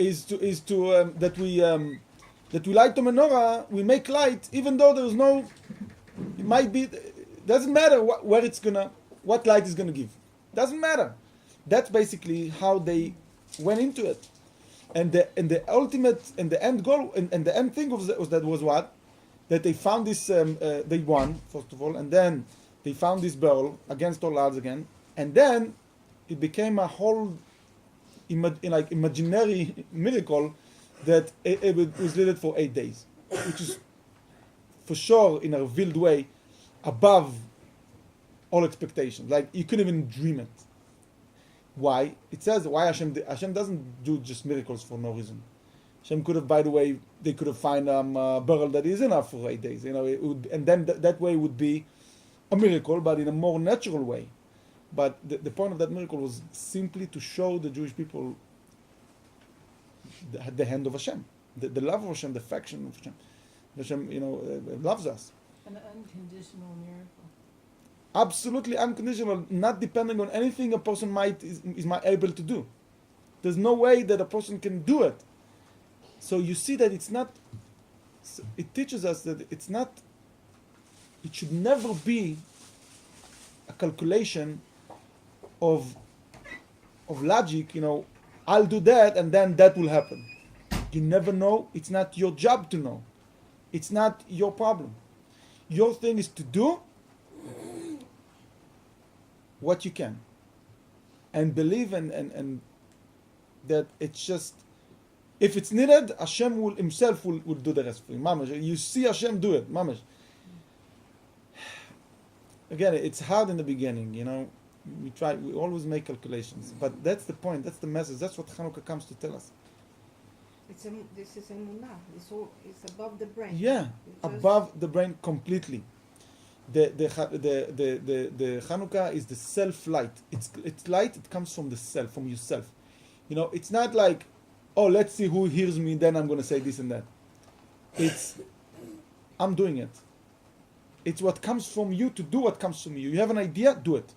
that we light the menorah. We make light, even though there's no. It might be. Doesn't matter what light is gonna give. Doesn't matter. That's basically how they went into it, and the ultimate and the end goal and the end thing was what, that they found this. They won first of all, and then they found this barrel against all odds again, and then it became a whole imaginary miracle that it was lit for 8 days, which is for sure in a revealed way above all expectations. Like you couldn't even dream it. Why? It says why Hashem doesn't do just miracles for no reason. Hashem could have, by the way, they could have found a barrel that is enough for 8 days. And then that way would be a miracle, but in a more natural way. But the point of that miracle was simply to show the Jewish people the hand of Hashem, the love of Hashem, the affection of Hashem. Hashem, loves us. An unconditional miracle. Absolutely unconditional, not depending on anything a person is able to do. There's no way that a person can do it. So you see that it's not. It teaches us that it's not. It should never be a calculation of logic. I'll do that and then that will happen. You never know. It's not your job to know. It's not your problem. Your thing is to do what you can and believe and that it's just, if it's needed, Hashem will himself will do the rest for you. Mamash, you see Hashem do it. Mamash. Again, it's hard in the beginning, we always make calculations, but that's the point, that's the message, that's what Chanukah comes to tell us. This is emunah. It's above the brain. Yeah, above the brain completely. The Chanukah is the self light. It's light. It comes from the self, from yourself. It's not like, oh, let's see who hears me, then I'm going to say this and that. It's, I'm doing it. It's what comes from you to do what comes from you. You have an idea, do it.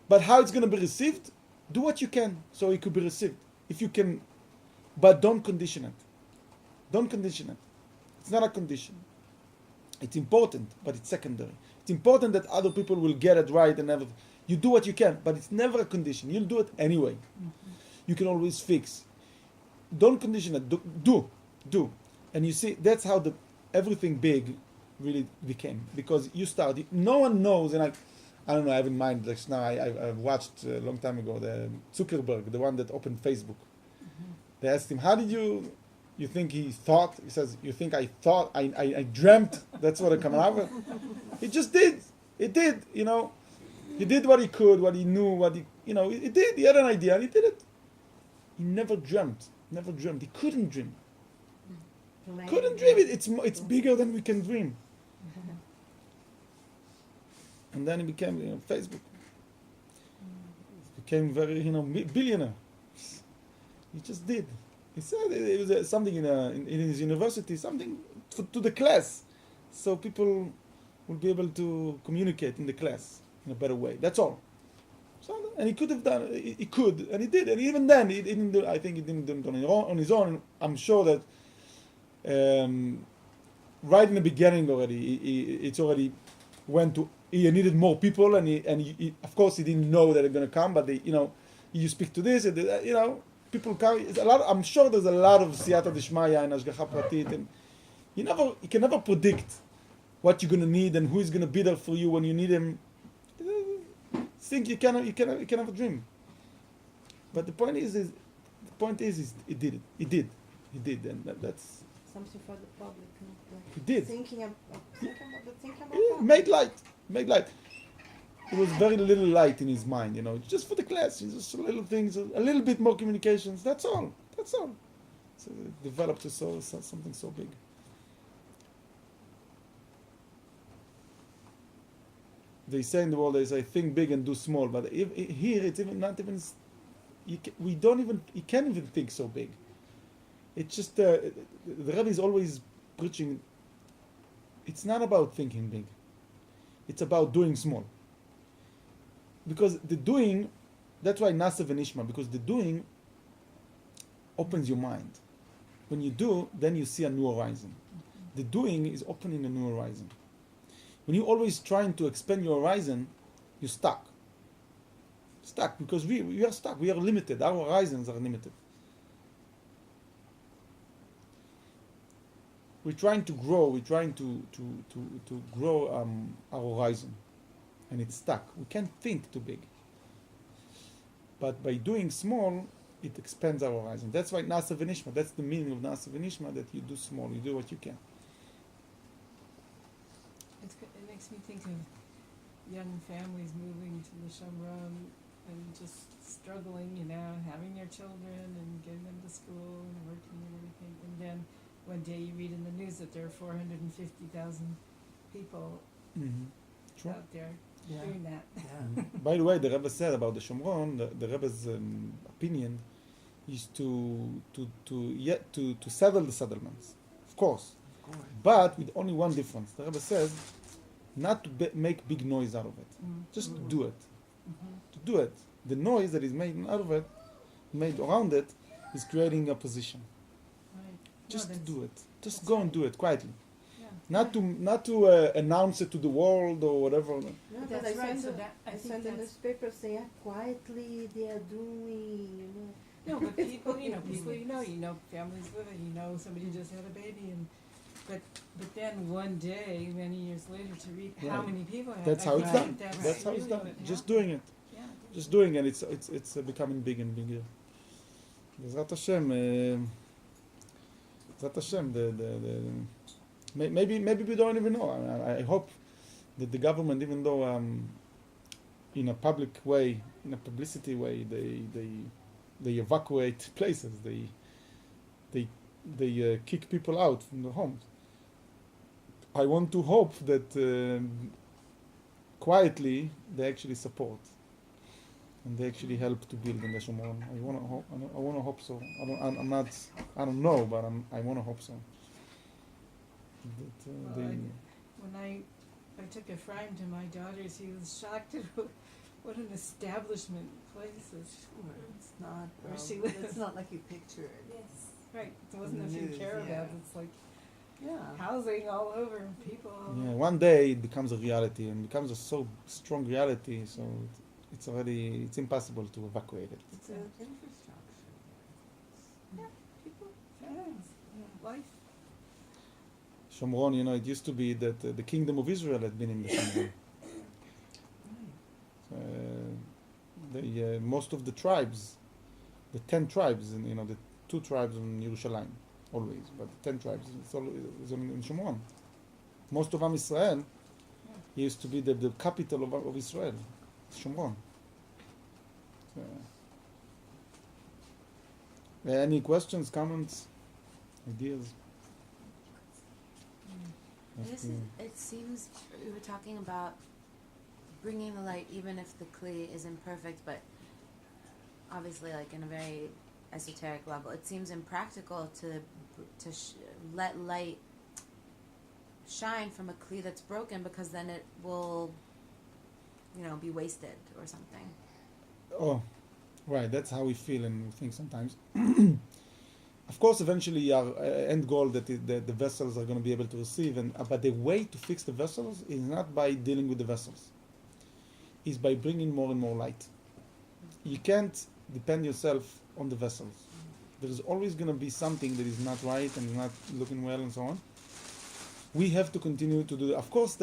But how it's going to be received, do what you can so it could be received. If you can, but don't condition it. Don't condition it. It's not a condition. It's important, but it's secondary. It's important that other people will get it right and everything. You do what you can, but it's never a condition. You'll do it anyway. Mm-hmm. You can always fix. Don't condition it. Do. And you see, that's how everything big really became. Because you started. No one knows, and I don't know, I have in mind, like now I watched a long time ago, the Zuckerberg, the one that opened Facebook. Mm-hmm. They asked him, how did you think he thought? He says, you think I thought, I dreamt, that's what I come out with? He just did. It did, He did what he could, what he knew, he did. He had an idea and he did it. He never dreamt. He couldn't dream. Couldn't dream it. It's bigger than we can dream. And then he became, Facebook. He became very, billionaire. He just did. He said it was something in his university, something to the class, so people will be able to communicate in the class in a better way. That's all. So, and he could have done. He could, and he did. And even then, he didn't do. I think he didn't do it on his own. I'm sure that right in the beginning already, it's already went to. He needed more people, and he of course he didn't know that they're going to come. But you speak to this, and people come. It's a lot. I'm sure there's a lot of siyata d'shmaya and ashgacha pratit, and you can never predict what you're going to need and who is going to be there for you when you need him. Think you can have a dream. But the point is he did it. He did, and that's something for the public. He did. Thinking about made light. It was very little light in his mind, just for the class, just little things, a little bit more communications. That's all. So it developed to something so big. They say in the world, they say think big and do small, but here it's even not even. You can't even think so big. It's just the Rebbe is always preaching. It's not about thinking big. It's about doing small. Because the doing, that's why Nasav and Ishma, because the doing opens your mind. When you do, then you see a new horizon. The doing is opening a new horizon. When you're always trying to expand your horizon, you're stuck. Stuck because we are stuck. We are limited. Our horizons are limited. We're trying to grow. We're trying to grow our horizon, and it's stuck. We can't think too big. But by doing small, it expands our horizon. That's why Nasa V'Nishma. That's the meaning of Nasa V'Nishma. That you do small. You do what you can. It makes me think of young families moving to the Shomron and just struggling, having their children and getting them to school and working and everything. And then one day you read in the news that there are 450,000 people Sure. out there Yeah. doing that. Yeah. By the way, the Rebbe said about the Shomron, the Rebbe's opinion is to settle the settlements, of course, Of course. but with only one difference. The Rebbe says not to make big noise out of it, just to do it. To do it. The noise that is made out of it, made around it, is creating opposition. Right. Just No, to that's- do it. Just that's go right. and do it quietly. Yeah. Not to announce it to the world or whatever. No, but That's I right, send so the, that- I I think send the that's- newspaper say, quietly they are doing, No, but people, families living, somebody just had a baby, but then one day, many years later, to read how Right. many people have. That's I how it's think done. That's, That's how it's really done. what Just happened. doing it. Yeah. Just doing it. It's becoming big and bigger. Bezrat Hashem. Bezrat Hashem. Maybe we don't even know. I hope that the government, even though in a public way, in a publicity way, they evacuate places. They kick people out from their homes. I want to hope that quietly they actually support and they actually help to build in the Shomron. I want to hope so. I don't know, but I want to hope so. That, When I took Ephraim to my daughter's, he was shocked at what an establishment place is. Sure, it's not. Where she It's lives. not like you picture it. Yes. Right. It wasn't a few News, caravans. yeah. It's like Yeah. housing all over and people all yeah, over. one day it becomes a reality and becomes a so strong reality. So it's impossible to evacuate it. It's an infrastructure. Yeah. People, families, life. Shomron, it used to be that the kingdom of Israel had been in the Shomron. Most of the tribes, the 10 tribes, and the 2 tribes in Yerushalayim, always, but the 10 tribes, it's all is in Shomron. Most of Am Israel used to be the capital of Israel, Shomron. Any questions, comments, ideas? It seems we were talking about bringing the light, even if the kli isn't perfect, but obviously, like in a very esoteric level, it seems impractical to let light shine from a kli that's broken, because then it will, be wasted or something. Oh, right. That's how we feel and we think sometimes. Of course, eventually our end goal that the vessels are going to be able to receive, but the way to fix the vessels is not by dealing with the vessels. Is by bringing more and more light. You can't depend yourself on the vessels. There's always going to be something that is not right and not looking well and so on. We have to continue to do that. Of course,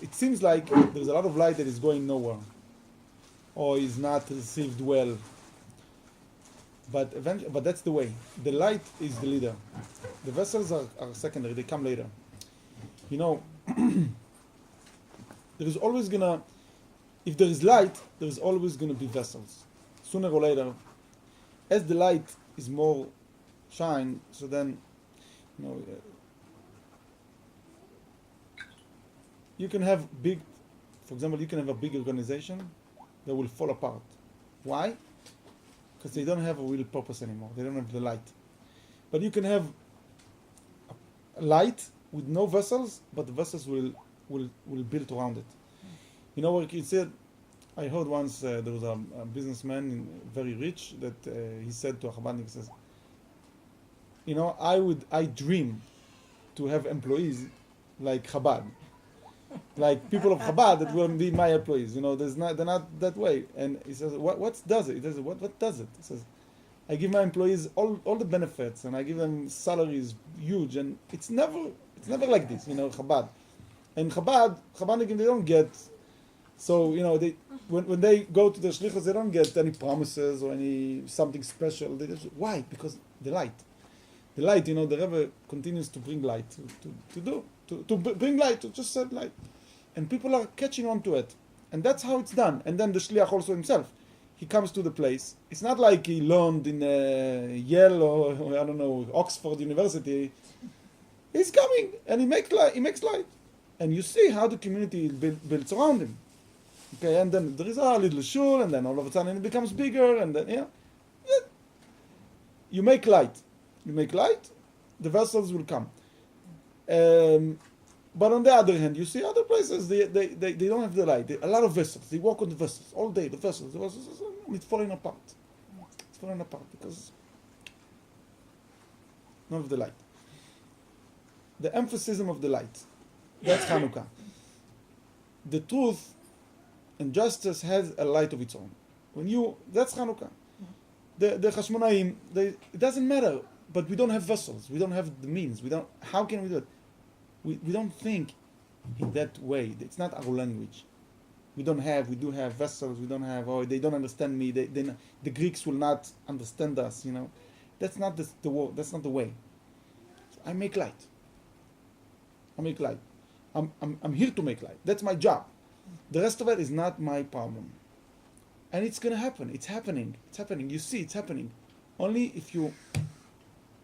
it seems like there's a lot of light that is going nowhere or is not received well. But eventually, but that's the way. The light is the leader. The vessels are secondary. They come later. There is always gonna, if there is light, there is always gonna be vessels. Sooner or later, as the light is more shine, so then, you can have for example, you can have a big organization that will fall apart. Why? Because they don't have a real purpose anymore. They don't have the light. But you can have a light with no vessels, but the vessels will build around it. What he said? I heard once there was a businessman, very rich, that he said to a Chabadnik, he says, I dream to have employees like Chabad, like people of Chabad that will be my employees. They're not that way. And he says, what does it? He says, what does it? He says, I give my employees all the benefits, and I give them salaries huge, and it's never like this, Chabad. And Chabadnikim, they don't get, so, they, when they go to the shlichus, they don't get any promises or any something special. Why? Because the light. The light, the Rebbe continues to bring light, to bring light, to just set light. And people are catching on to it. And that's how it's done. And then the shliach also himself, he comes to the place. It's not like he learned in Yale or I don't know, Oxford University. He's coming and he makes light. And you see how the community builds around him. Okay, and then there is a little shul, and then all of a sudden it becomes bigger, and then, you make light. You make light, the vessels will come. But on the other hand, you see other places, they don't have the light. A lot of vessels. They walk on the vessels all day. The vessels, it's falling apart. It's falling apart because none of the light. The emphasis of the light. That's Chanukah. The truth and justice has a light of its own. That's Chanukah. The Chashmonaim, it doesn't matter, but we don't have vessels. We don't have the means. How can we do it? We don't think in that way. It's not our language. We do have vessels. We don't have, they don't understand me. The Greeks will not understand us, That's not the word. That's not the way. So I make light. I'm here to make light. That's my job. The rest of it is not my problem. And it's going to happen. It's happening. You see, it's happening. Only if you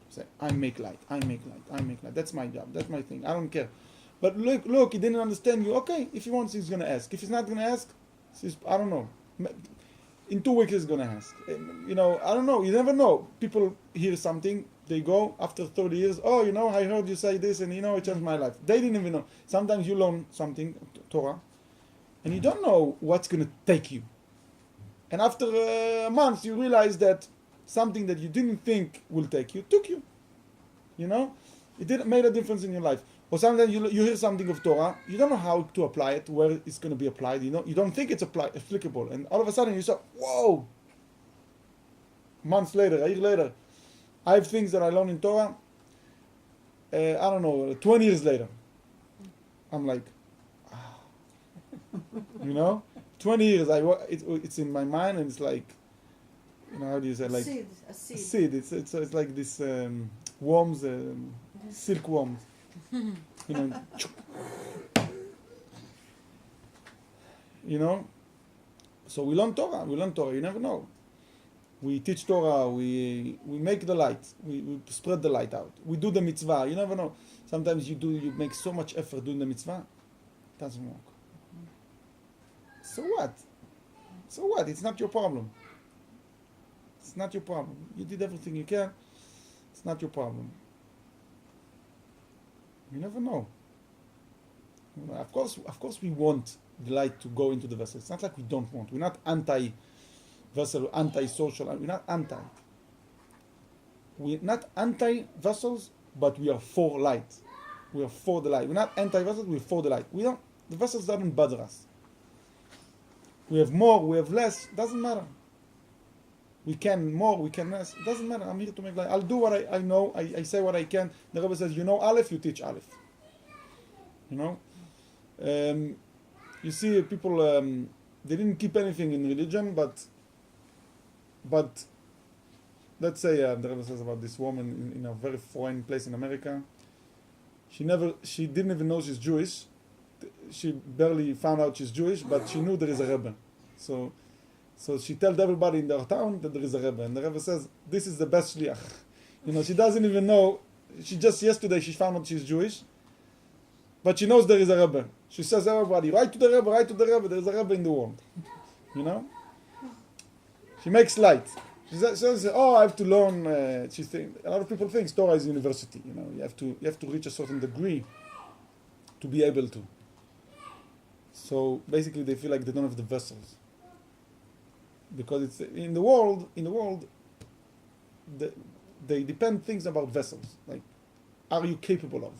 say, I make light. That's my job. That's my thing. I don't care. But look, he didn't understand you. Okay, if he wants, he's going to ask. If he's not going to ask, I don't know. In 2 weeks, he's going to ask. I don't know. You never know. People hear something. They go, after 30 years, I heard you say this, and it changed my life. They didn't even know. Sometimes you learn something, Torah, and you don't know what's going to take you. And after a month, you realize that something that you didn't think will take you, took you. It made a difference in your life. Or sometimes you hear something of Torah, you don't know how to apply it, where it's going to be applied, you don't think it's applicable. And all of a sudden you say, whoa! Months later, a year later, I have things that I learned in Torah, 20 years later. I'm like, 20 years, it's in my mind, and it's like, how do you say, like a seed. A seed. It's like this worms, silkworms. So we learn Torah. You never know. We teach Torah. We make the light. We spread the light out. We do the mitzvah. You never know. Sometimes you make so much effort doing the mitzvah, it doesn't work. So what? It's not your problem. You did everything you can. It's not your problem. You never know. Of course we want the light to go into the vessel. It's not like we don't want. We're not anti-vessel, anti-social. We're not anti. We're not anti-vessels, but we are for light. We are for the light. We're not anti-vessels, we're for the light. The vessels don't bother us. We have more, we have less, doesn't matter. We can more, we can less, it doesn't matter. I'm here to make light. I'll do what I know, I say what I can. The Rebbe says, Aleph, you teach Aleph. You see people, they didn't keep anything in religion, but let's say the Rebbe says about this woman in a very foreign place in America. She didn't even know she's Jewish. She barely found out she's Jewish, but she knew there is a Rebbe. So she told everybody in their town that there is a Rebbe. And the Rebbe says, this is the best shliach. She doesn't even know. Yesterday she found out she's Jewish. But she knows there is a Rebbe. She says, everybody, write to the Rebbe, there is a Rebbe in the world. She makes light. She says, I have to learn. A lot of people think Torah is university. You have to reach a certain degree to be able to. So basically, they feel like they don't have the vessels, because it's in the world. The they depend things about vessels. Like, are you capable of?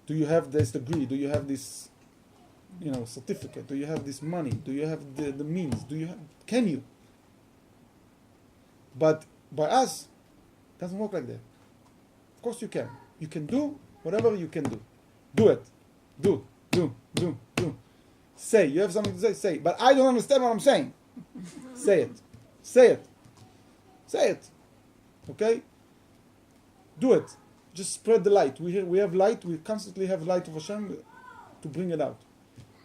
Do you have this degree? Do you have this, certificate? Do you have this money? Do you have the means? Can you? But by us, it doesn't work like that. Of course you can. You can do whatever you can do. Do it. Do. Say. You have something to say? Say. But I don't understand what I'm saying. Say it. Say it. Say it. Okay? Do it. Just spread the light. We have light. We constantly have light of Hashem to bring it out.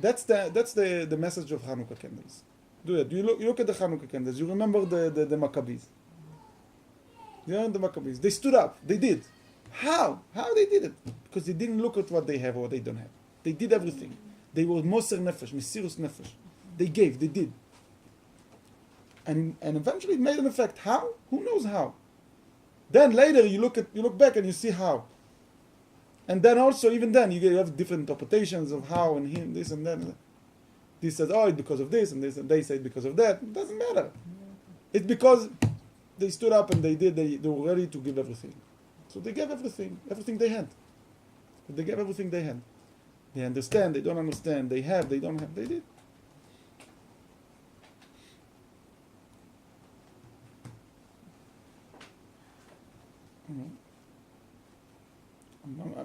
That's the message of Hanukkah candles. Do it. You look at the Hanukkah candles. You remember the Maccabees. You know the Maccabees. They stood up. They did. How? How they did it? Because they didn't look at what they have or what they don't have. They did everything. They were Moser Nefesh, Mesirus Nefesh. They gave. They did. And eventually it made an effect. How? Who knows how? Then later you look back and you see how. And then also, even then, you have different interpretations of how and him, this and that. This says, oh, it's because of this, and this, and they say it's because of that. It doesn't matter. It's because they stood up and they were ready to give everything. So they gave everything they had. They gave everything they had. They understand, they don't understand, they have, they don't have, they did.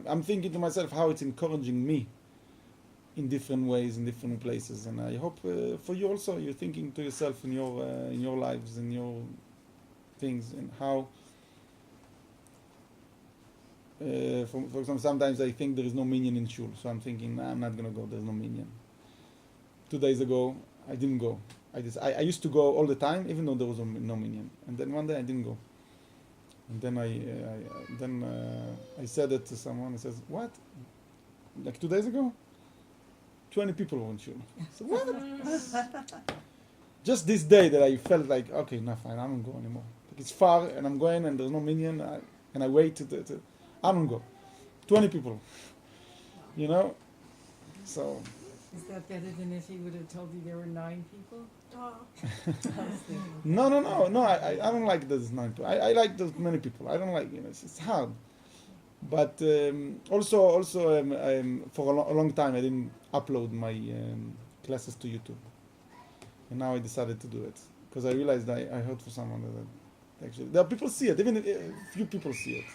I'm thinking to myself how it's encouraging me in different ways, in different places, and I hope for you also. You're thinking to yourself in your lives, in your things, and how. For example, sometimes I think there is no minyan in shul, so I'm thinking, I'm not gonna go. There's no minyan. 2 days ago, I didn't go. I used to go all the time, even though there was no minyan, and then one day I didn't go. And then I said it to someone. I says, "What? Like 2 days ago? 20 people were in shul." So what? Just this day that I felt like, okay, no, fine, I don't go anymore. Like it's far, and I'm going, and there's no minyan, and I wait I don't go. 20 people, So. Is that better than if he would have told you there were 9 people? Oh. No. I don't like those 9 people. I like those many people. I don't like, it's hard. But also, for a long time I didn't upload my classes to YouTube, and now I decided to do it because I realized I heard for someone that actually there are people see it, even if few people see it.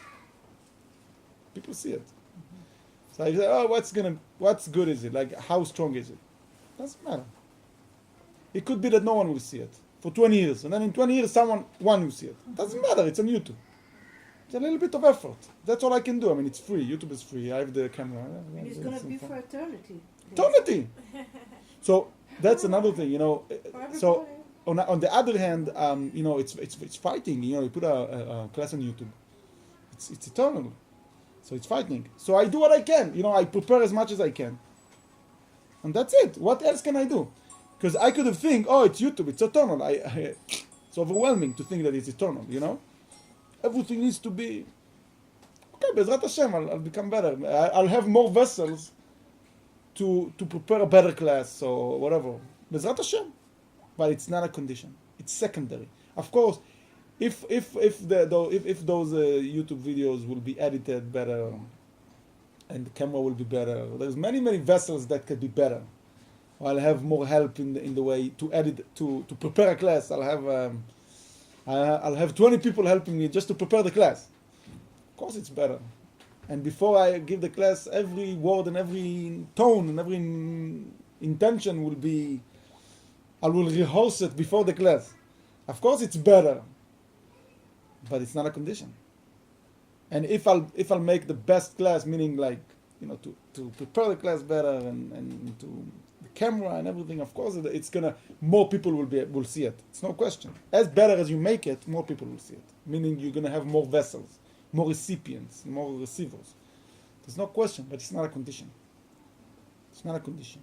People see it. So I said, what's good is it? Like, how strong is it? Doesn't matter. It could be that no one will see it for 20 years, and then in 20 years one will see it. Doesn't matter. It's on YouTube. It's a little bit of effort. That's all I can do. I mean, it's free. YouTube is free. I have the camera. It's going to be for eternity. Eternity. So that's another thing, For So everybody. on the other hand, it's fighting. You put a class on YouTube. It's eternal. So it's fighting. So I do what I can. I prepare as much as I can. And that's it. What else can I do? Because I could have think, oh, it's YouTube, it's eternal. It's overwhelming to think that it's eternal, Everything needs to be... Okay, Bezrat Hashem, I'll become better. I'll have more vessels to prepare a better class or whatever. Bezrat Hashem. But it's not a condition. It's secondary. Of course, if those YouTube videos will be edited better and the camera will be better, there's many vessels that could be better. I'll have more help in the way to edit to prepare a class. I'll have 20 people helping me just to prepare the class. Of course, it's better. And before I give the class, every word and every tone and every intention will be. I will rehearse it before the class. Of course, it's better. But it's not a condition. And if I'll make the best class, meaning like to prepare the class better and to the camera and everything, of course it's gonna more people will see it. It's no question. As better as you make it, more people will see it. Meaning you're gonna have more vessels, more recipients, more receivers. There's no question, but it's not a condition. It's not a condition.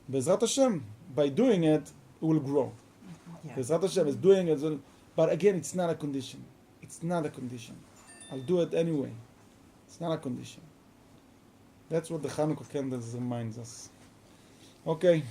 Bezrat Hashem, by doing it, it will grow. Yeah. Bezrat Hashem is doing it. But again, it's not a condition. It's not a condition. I'll do it anyway. It's not a condition. That's what the Hanukkah candles reminds us. Okay.